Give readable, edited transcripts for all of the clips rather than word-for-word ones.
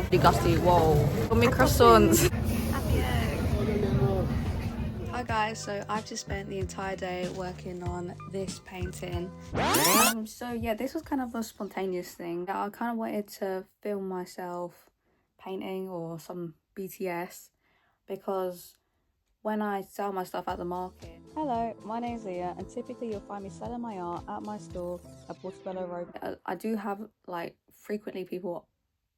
now. Be gusty. Whoa. Got me croissants. Hi guys, so I've just spent the entire day working on this painting. So yeah, this was kind of a spontaneous thing. I kind of wanted to film myself painting or some BTS because when I sell my stuff at the market. Hello, my name's Leah, and typically you'll find me selling my art at my store at Portobello Market. I do have, like, frequently people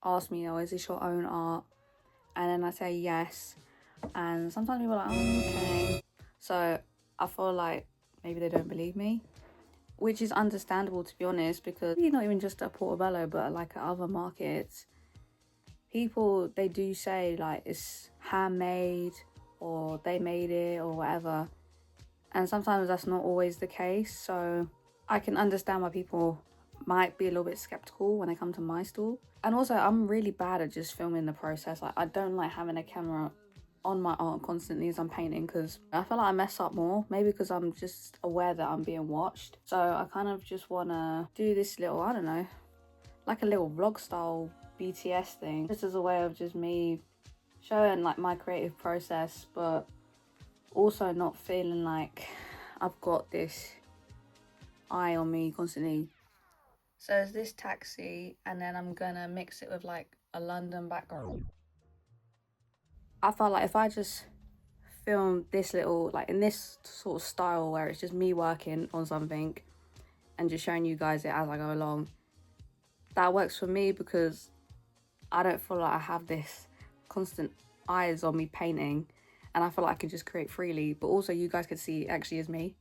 ask me, oh, is this your own art? And then I say yes, and sometimes people are like, oh, okay. So I feel like maybe they don't believe me, which is understandable, to be honest, because not even just at Portobello, but like at other markets, people, they do say like it's handmade or they made it or whatever, and sometimes that's not always the case. So I can understand why people might be a little bit skeptical when they come to my store. And also, I'm really bad at just filming the process. Like, I don't like having a camera on my art constantly as I'm painting, because I feel like I mess up more, maybe because I'm just aware that I'm being watched. So I kind of just want to do this little, I don't know, like a little vlog style BTS thing, just as a way of just me showing like my creative process, but also not feeling like I've got this eye on me constantly. So it's this taxi, and then I'm gonna mix it with like a London background. I felt like if I just film this little, like in this sort of style where it's just me working on something and just showing you guys it as I go along, that works for me because I don't feel like I have this constant eyes on me painting, and I feel like I can just create freely, but also you guys can see it actually is me.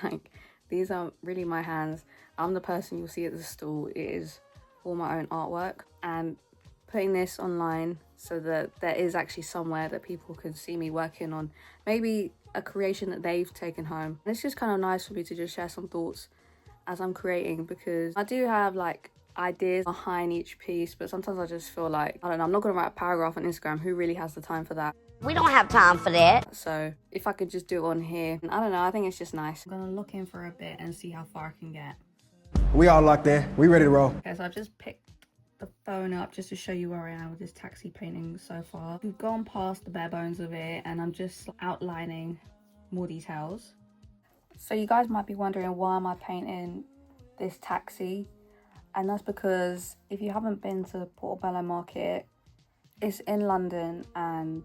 Like, these aren't really my hands. I'm the person you'll see at the stall. It is all my own artwork, and putting this online so that there is actually somewhere that people can see me working on maybe a creation that they've taken home. And it's just kind of nice for me to just share some thoughts as I'm creating, because I do have like ideas behind each piece, but sometimes I just feel like, I don't know, I'm not gonna write a paragraph on Instagram. Who really has the time for that? We don't have time for that. So if I could just do it on here, I don't know, I think it's just nice. I'm gonna look in for a bit and see how far I can get. We all locked in. We ready to roll. Okay, so I've just picked the phone up just to show you where I am with this taxi painting so far. We've gone past the bare bones of it, and I'm just outlining more details. So you guys might be wondering, why am I painting this taxi? And that's because if you haven't been to Portobello Market, it's in London and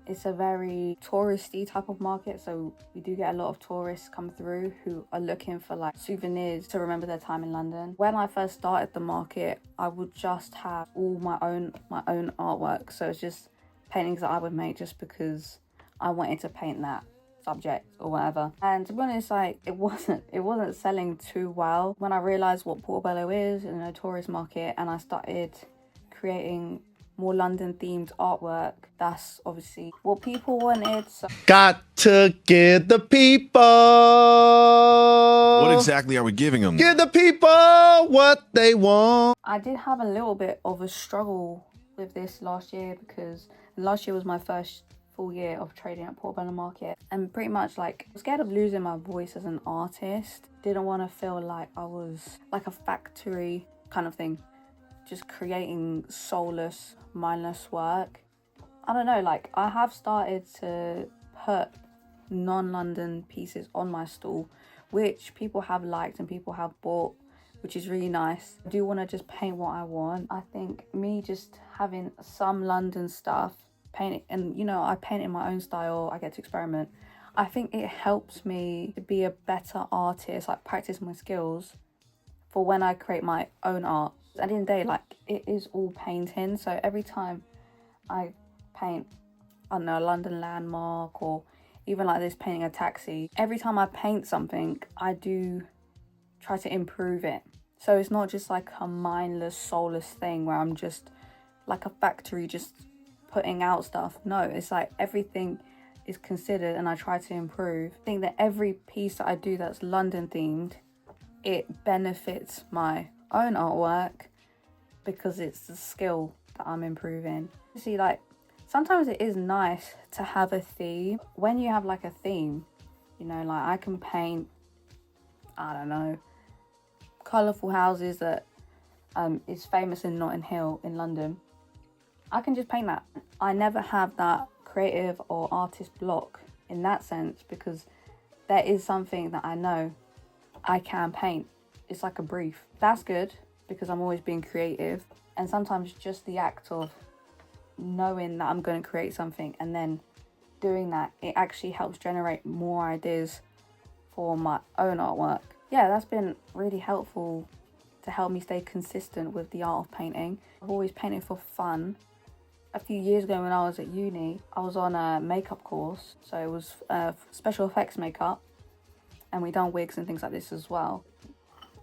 it's a very touristy type of market. So we do get a lot of tourists come through who are looking for like souvenirs to remember their time in London. When I first started the market, I would just have all my own artwork. So it's just paintings that I would make just because I wanted to paint that subject or whatever. And to be honest, like it wasn't selling too well. When I realized what Portobello is, in a tourist market, and I started creating more London themed artwork, that's obviously what people wanted. So got to give the people. What exactly are we giving them? Give the people what they want. I did have a little bit of a struggle with this last year, because last year was my first full year of trading at Portobello Market, and pretty much like I was scared of losing my voice as an artist. Didn't want to feel like I was like a factory kind of thing, just creating soulless, mindless work. I don't know, like I have started to put non-London pieces on my stall, which people have liked and people have bought, which is really nice. I do want to just paint what I want. I think me just having some London stuff painting, and you know, I paint in my own style, I get to experiment. I think it helps me to be a better artist, like practice my skills for when I create my own art. At the end of the day, like it is all painting. So every time I paint, I don't know, a London landmark, or even like this painting a taxi, every time I paint something, I do try to improve it. So it's not just like a mindless, soulless thing where I'm just like a factory just putting out stuff. No, it's like everything is considered and I try to improve. I think that every piece that I do that's London themed, it benefits my own artwork because it's the skill that I'm improving. See, like sometimes it is nice to have a theme. When you have like a theme, you know, like I can paint, I don't know, colourful houses that is famous in Notting Hill in London. I can just paint that. I never have that creative or artist block in that sense, because there is something that I know I can paint. It's like a brief. That's good because I'm always being creative, and sometimes just the act of knowing that I'm going to create something and then doing that, it actually helps generate more ideas for my own artwork. Yeah, that's been really helpful to help me stay consistent with the art of painting. I've always painted for fun. A few years ago when I was at uni, I was on a makeup course, so it was special effects makeup, and we done wigs and things like this as well.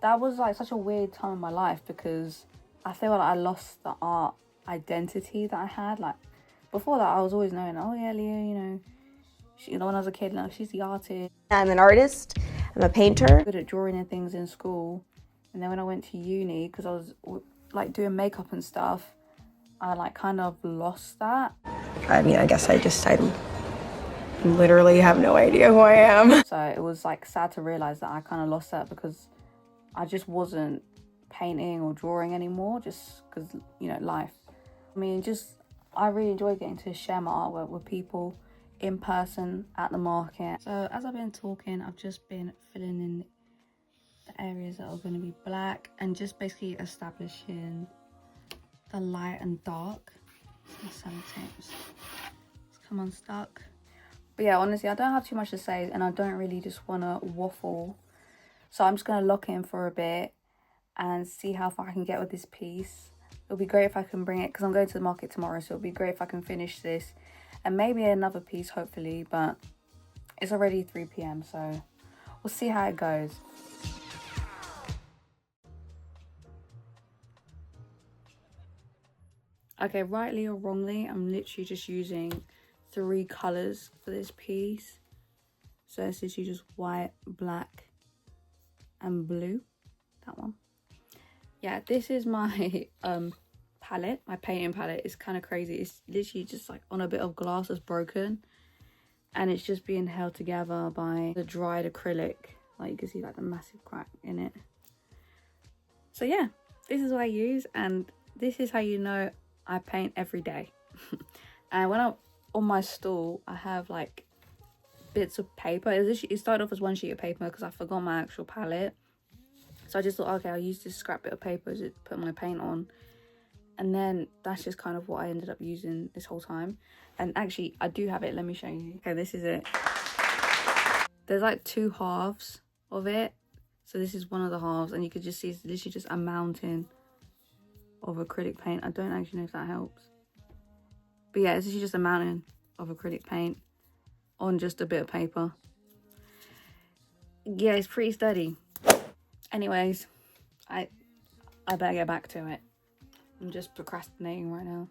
That was like such a weird time in my life because I feel like I lost the art identity that I had. Like before that, I was always knowing, oh yeah, Leah, you know, when I was a kid, like, she's the artist. I'm an artist, I'm a painter. Good at drawing and things in school. And then when I went to uni, because I was like doing makeup and stuff, I like kind of lost that. I mean, I guess I literally have no idea who I am. So it was like sad to realize that I kind of lost that because I just wasn't painting or drawing anymore, just because, you know, life. I mean, I really enjoy getting to share my artwork with people in person at the market. So as I've been talking, I've just been filling in the areas that are going to be black and just basically establishing the light and dark. My sellotapes. It's come unstuck. But yeah, honestly, I don't have too much to say and I don't really just want to waffle. So I'm just going to lock in for a bit and see how far I can get with this piece. It'll be great if I can bring it, because I'm going to the market tomorrow, so it'll be great if I can finish this and maybe another piece hopefully, but it's already 3 p.m, so we'll see how it goes. Okay, rightly or wrongly, I'm literally just using 3 colours for this piece. So it's literally just white, black and blue. That one. Yeah, this is my palette, my painting palette. It's kind of crazy. It's literally just like on a bit of glass that's broken, and it's just being held together by the dried acrylic. Like you can see like the massive crack in it. So yeah, this is what I use, and this is how you know I paint every day. And when I'm on my stool, I have like bits of paper. It started off as one sheet of paper because I forgot my actual palette. So I just thought, okay, I'll use this scrap bit of paper to put my paint on. And then that's just kind of what I ended up using this whole time. And actually, I do have it. Let me show you. Okay, this is it. There's like 2 halves of it. So this is one of the halves. And you could just see it's literally just a mountain of acrylic paint. I don't actually know if that helps. But yeah, it's literally just a mountain of acrylic paint on just a bit of paper. Yeah, it's pretty sturdy. Anyways, I better get back to it. I'm just procrastinating right now.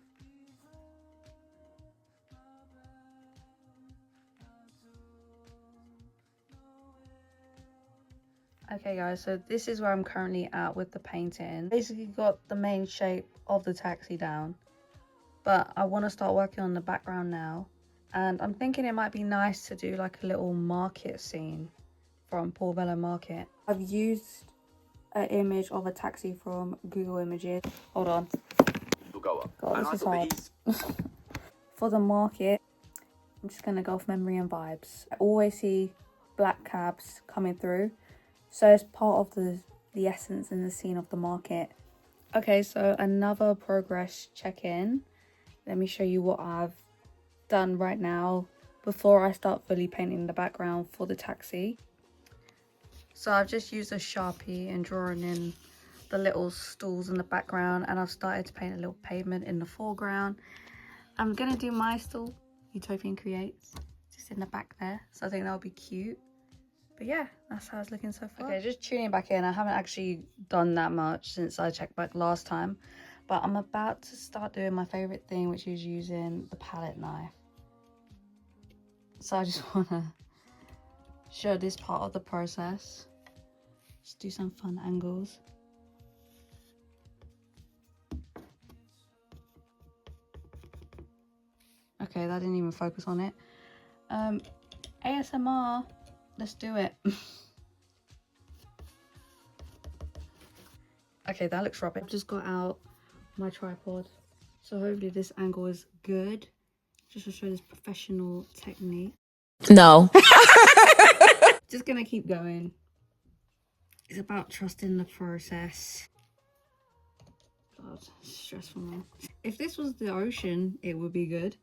Okay guys, so this is where I'm currently at with the painting. Basically got the main shape of the taxi down, but I want to start working on the background now. And I'm thinking it might be nice to do like a little market scene from Portobello Market. I've used an image of a taxi from Google Images. Hold on. God, this is hard. For the market, I'm just gonna go off memory and vibes. I always see black cabs coming through, so it's part of the essence and the scene of the market. Okay, so another progress check-in. Let me show you what I've done right now before I start fully painting the background for the taxi. So I've just used a Sharpie and drawing in the little stools in the background, and I've started to paint a little pavement in the foreground. I'm gonna do my stool, Utopian Creates, just in the back there, so I think that'll be cute. But yeah, that's how it's looking so far. Okay, just tuning back in. I haven't actually done that much since I checked back last time, but I'm about to start doing my favorite thing, which is using the palette knife. So I just want to show this part of the process. Just do some fun angles. Okay, that didn't even focus on it. ASMR, let's do it. Okay, that looks rubbish. I've just got out my tripod So hopefully this angle is good. Just to show this professional technique. No. Just gonna keep going. It's about trusting the process. God, stressful man. If this was the ocean, it would be good.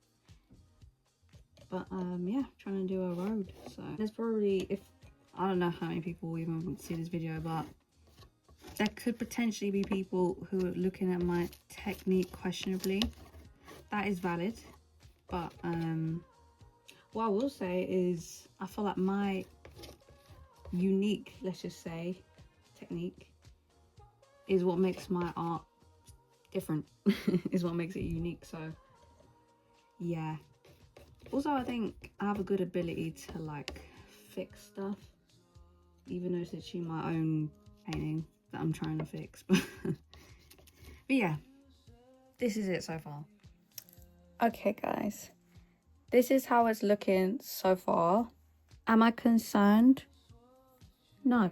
But yeah, trying to do a road. So there's probably, if I don't know how many people even see this video, but there could potentially be people who are looking at my technique questionably. That is valid. But what I will say is I feel like my unique, let's just say, technique is what makes my art different. Is what makes it unique. So yeah. Also, I think I have a good ability to like fix stuff, even though it's actually my own painting that I'm trying to fix. But yeah, this is it so far. Okay guys, this is how it's looking so far. Am I concerned? No.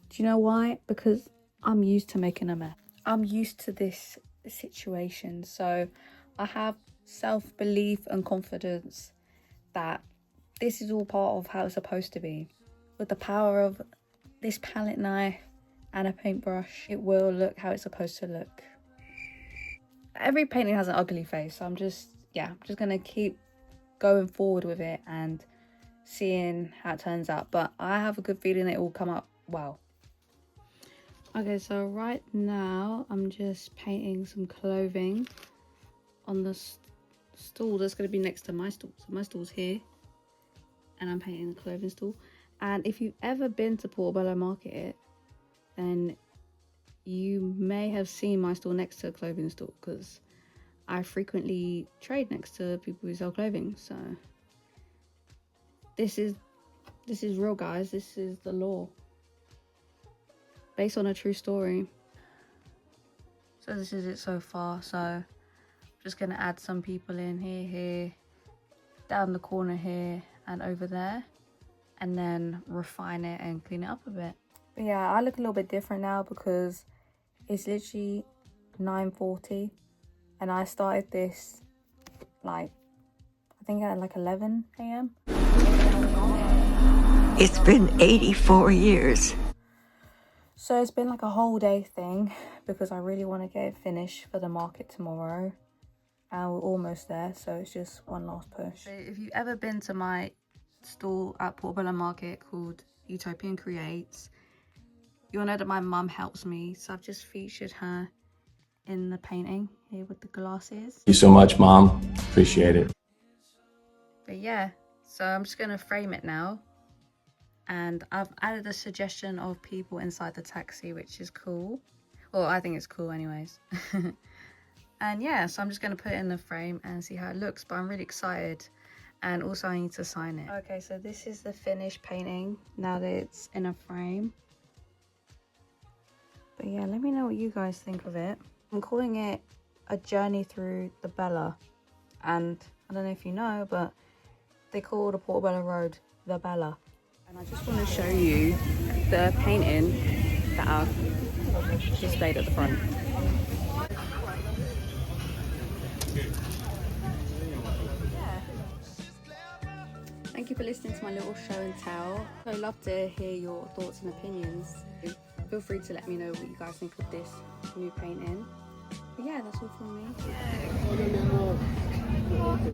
Do you know why? Because I'm used to making a mess. I'm used to this situation, so I have self-belief and confidence that this is all part of how it's supposed to be. With the power of this palette knife and a paintbrush, it will look how it's supposed to look. Every painting has an ugly face, so I'm just gonna keep going forward with it and seeing how it turns out. But I have a good feeling it will come up well. Okay, so right now I'm just painting some clothing on the stool that's going to be next to my stool. So my stool's here and I'm painting the clothing stool. And if you've ever been to Portobello Market, then you may have seen my stall next to a clothing store, because I frequently trade next to people who sell clothing. So this is real, guys. This is the law, based on a true story. So this is it so far. So I'm just gonna add some people in here, down the corner here, and over there, and then refine it and clean it up a bit. But yeah, I look a little bit different now because it's literally 9:40 and I started this like, I think at like 11 a.m. It's been 84 years. So it's been like a whole day thing because I really want to get it finished for the market tomorrow. And we're almost there, so it's just one last push. So if you've ever been to my stall at Portobello Market called Utopian Creates, you'll know that my mum helps me. So I've just featured her in the painting here with the glasses. Thank you so much, Mom. Appreciate it. But yeah, so I'm just going to frame it now. And I've added a suggestion of people inside the taxi, which is cool. Well, I think it's cool anyways. And yeah, so I'm just going to put it in the frame and see how it looks. But I'm really excited. And also I need to sign it. Okay, so this is the finished painting now that it's in a frame. But yeah, let me know what you guys think of it. I'm calling it A Journey Through the Bella. And I don't know if you know, but they call the Portobello Road the Bella. And I just want to show you the painting that I've displayed at the front. Thank you for listening to my little show and tell. I'd love to hear your thoughts and opinions. Feel free to let me know what you guys think of this new painting. But yeah, that's all from me.